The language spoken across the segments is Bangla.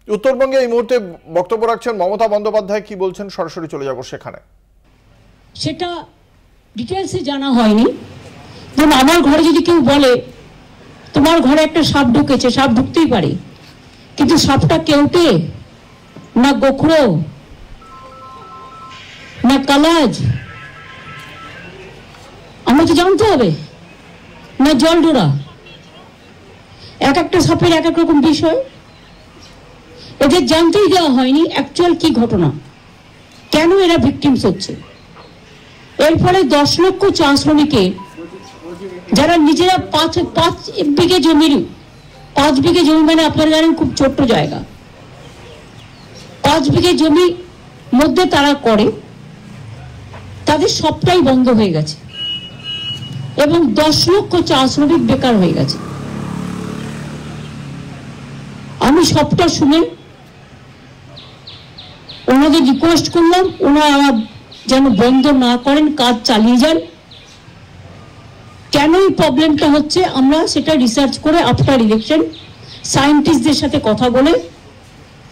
উত্তরবঙ্গে এই মুহূর্তে বক্তব্য রাখছেন মমতা বন্দ্যোপাধ্যায়, কি বলছেন সরাসরি চলে যাব সেখানে। সেটা ডিটেলসে জানা হয়নি। যেমন আমার ঘরে যদি কেউ বলে তোমার ঘরে একটা সাপ ঢুকেছে, সাপ ঢুকতেই পারে, কিন্তু সাপটা কেউটে না গোখরো না কালাজ, আমরা তো জানতে হবে, না জলডোরা। এক একটা সাপের এক এক রকম বিষয়, এদের জানতেই দেওয়া হয়নি অ্যাকচুয়াল কি ঘটনা, কেন এরা ভিকটিমস হচ্ছে। এর ফলে 10 লক্ষ চা শ্রমিকের, যারা নিজেরা 5 বিঘে জমি, 5 বিঘে জমি মানে আপনারা জানেন খুব ছোট্ট জায়গা, 5 বিঘে জমি মধ্যে তারা করে, তাদের সবটাই বন্ধ হয়ে গেছে এবং 10 লক্ষ চা শ্রমিক বেকার হয়ে গেছে। আমি সবটা শুনে ওনাদের রিকোয়েস্ট করলাম ওনারা যেন বন্ধ না করেন, কাজ চালিয়ে যান। কেন এই প্রবলেমটা হচ্ছে আমরা সেটা রিসার্চ করে আফটার ইলেকশন সায়েন্টিস্টদের সাথে কথা বলে,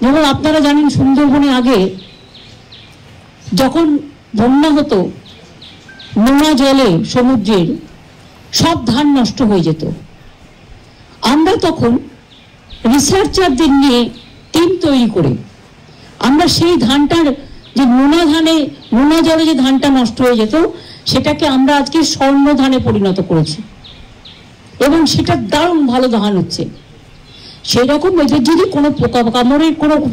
যেমন আপনারা জানেন সুন্দরবনে আগে যখন বন্যা হতো, নোনা জলে সমুদ্রের সব ধান নষ্ট হয়ে যেত। আমরা তখন রিসার্চারদের নিয়ে টিম তৈরি করে আমরা সেই ধানটার যে নোনা জলে যে ধানটা নষ্ট হয়ে যেত সেটাকে আমরা আজকে স্বর্ণ ধানে পরিণত করেছি এবং সেটা দারুণ ভালো ধান হচ্ছে। সেই রকম এদের যদি কোনো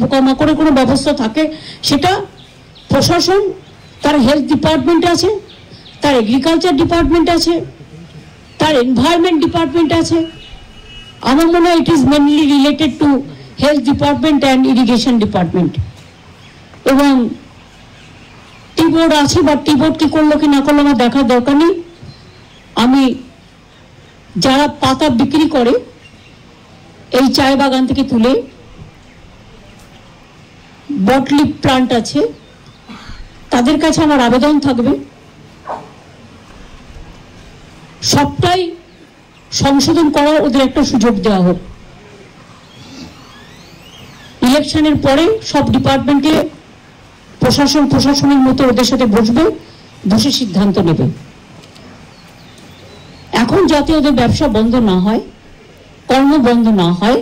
পোকামাকড়ের কোনো ব্যবস্থা থাকে, সেটা প্রশাসন, তার হেলথ ডিপার্টমেন্ট আছে, তার এগ্রিকালচার ডিপার্টমেন্ট আছে, তার এনভায়রনমেন্ট ডিপার্টমেন্ট আছে। আমার মনে হয় it is mainly related to health department and irrigation department. এবং টি বোর্ড আছে, বা টি বোর্ড কি করলো কি না করলো আমার দেখার দরকার নেই। আমি যারা পাতা বিক্রি করে এই চায় বাগান থেকে তুলে, বটলিপ প্লান্ট আছে, তাদের কাছে আমার আবেদন থাকবে সবটাই সংশোধন করার ওদের একটা সুযোগ দেওয়া হোক। ইলেকশনের পরে সব ডিপার্টমেন্টে প্রশাসনের মতো ওদের সাথে বসে সিদ্ধান্ত নেবে। এখন যাতে ওদের ব্যবসা বন্ধ না হয়, কর্ম বন্ধ না হয়,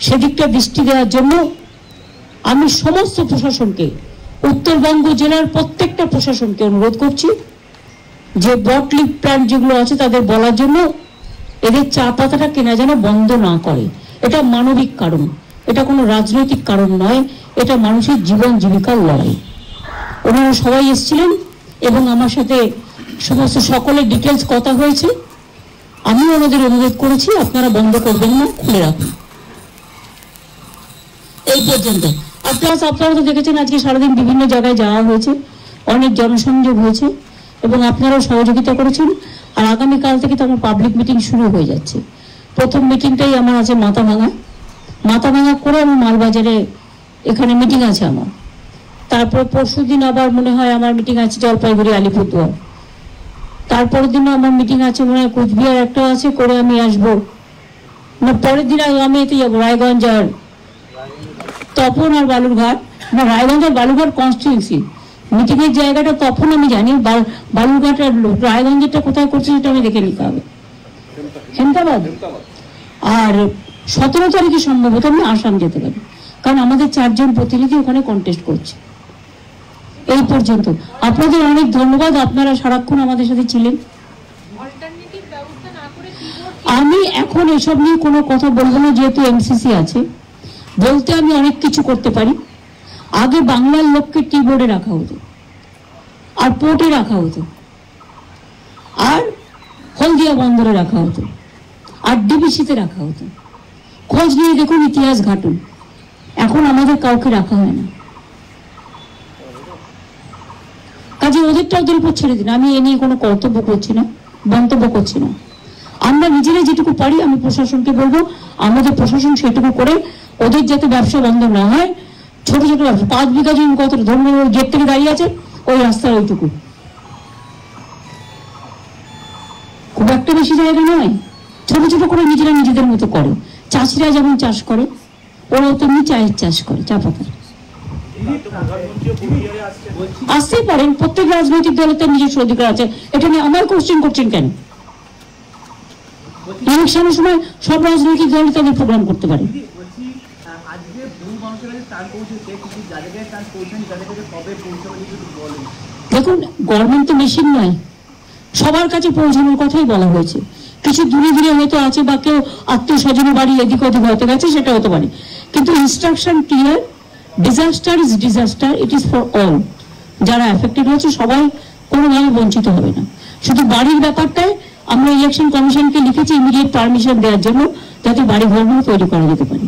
সেদিকটা দৃষ্টি দেওয়ার জন্য আমি সমস্ত প্রশাসনকে, উত্তরবঙ্গ জেলার প্রত্যেকটা প্রশাসনকে অনুরোধ করছি যে বটলিপ প্ল্যান্ট যেগুলো আছে তাদের বলার জন্য এদের চা পাতাটা কেনা যেন বন্ধ না করে। এটা মানবিক কারণ, এটা কোনো রাজনৈতিক কারণ নয়, এটা মানুষের জীবন জীবিকার লড়াই। ওনারা সবাই এসেছিলেন এবং আমার সাথে সকলের ডিটেলস কথা হয়েছে। আমি ওনাদের অনুরোধ করেছি আপনারা বন্ধ করবেন না, খুলে রাখুন। এই পর্যন্ত আপনারা তো দেখেছেন আজকে সারাদিন বিভিন্ন জায়গায় যাওয়া হয়েছে, অনেক জনসংযোগ হয়েছে এবং আপনারাও সহযোগিতা করেছেন। আর আগামীকাল থেকে তো আমার পাবলিক মিটিং শুরু হয়ে যাচ্ছে। প্রথম মিটিংটাই আমার আছে মাথাভাঙা করে আমি মালবাজারে, এখানে মিটিং আছে আমার। তারপর পরশুদিন আবার মনে হয় আমার মিটিং আছে জলপাইগুড়ি, আলিপুরদুয়ার। তারপরের দিনও আমার মিটিং আছে মনে হয় কোচবিহার একটা আছে, করে আমি আসবো না। পরের দিন আমি এতে যাবো রায়গঞ্জ আর তপন আর বালুরঘাট, না রায়গঞ্জ আর বালুরঘাট কনস্টিটিউয়েন্সি মিটিং এর জায়গাটা তখন আমি জানি, বালুরঘাট আর রায়গঞ্জেরটা কোথায় করছে সেটা আমি দেখে নিতে হবে। হেমতাবাদ। আর 17 তারিখে সম্ভবত আমি আসাম যেতে পারি, কারণ আমাদের 4 জন প্রতিনিধি ওখানে কন্টেস্ট করছে। এই পর্যন্ত আপনাদের অনেক ধন্যবাদ, আপনারা সারাক্ষণ আমাদের সাথে ছিলেন। আমি এখন এসব নিয়ে কোনো কথা বলবো না, যেহেতু এমসিসি আছে। বলতে আমি অনেক কিছু করতে পারি। আগে বাংলার লোককে টি বোর্ডে রাখা হতো, আর পোর্টে রাখা হতো, আর হলদিয়া বন্দরে রাখা হতো, আর ডিবিসিতে রাখা হতো। খোঁজ নিয়ে দেখুন, ইতিহাস ঘাটুন। এখন আমাদের কাউকে রাখা হয় না। কাজে ওদেরটা ওদের উপর ছেড়ে দিন। আমি এ নিয়ে কোনো কর্তব্য করছি না, মন্তব্য করছি না। আমরা নিজেরা যেটুকু পারি আমি প্রশাসনকে বলবো আমাদের প্রশাসন সেটুকু করে ওদের যাতে ব্যবসা বন্ধ না হয়। ছোট ছোট ব্যবসা, 5 বিঘা জমি কত ধরুন গেট থেকে দাঁড়িয়ে আছে, ওই রাস্তার ওইটুকু, খুব একটা বেশি জায়গা নয়। ছোট ছোট করে নিজেরা নিজেদের মতো করে। চাষিরা যেমন চাষ করে, ওরাও তেমনি চায়ের চাষ করে, চা পাতা। আসতেই পারেন, প্রত্যেক রাজনৈতিক দলের তার নিজস্ব অধিকার আছে, এটা নিয়ে আমার কোশ্চেন করছেন কেন? ইলেকশনের সময় সব রাজনৈতিক দল তাদের প্রোগ্রাম করতে পারে। দেখুন, গভর্নমেন্ট তো মেশিন নয়, সবার কাছে পৌঁছানোর কথাই বলা হয়েছে। কিছু দূরে দূরে হয়তো আছে বা কেউ আত্মীয় স্বজনের বাড়ি এদিক ওদিক হতে গেছে, সেটা হতে পারে, কিন্তু instruction clear, disaster is disaster, it is for all. যারা এফেক্টেড হয়েছে সবাই কোনোভাবে বঞ্চিত হবে না। শুধু বাড়ির ব্যাপারটায় আমরা ইলেকশন কমিশনকে লিখেছি ইমিডিয়েট পারমিশন দেওয়ার জন্য, যাতে বাড়ি ঘরগুলো তৈরি করা যেতে পারে।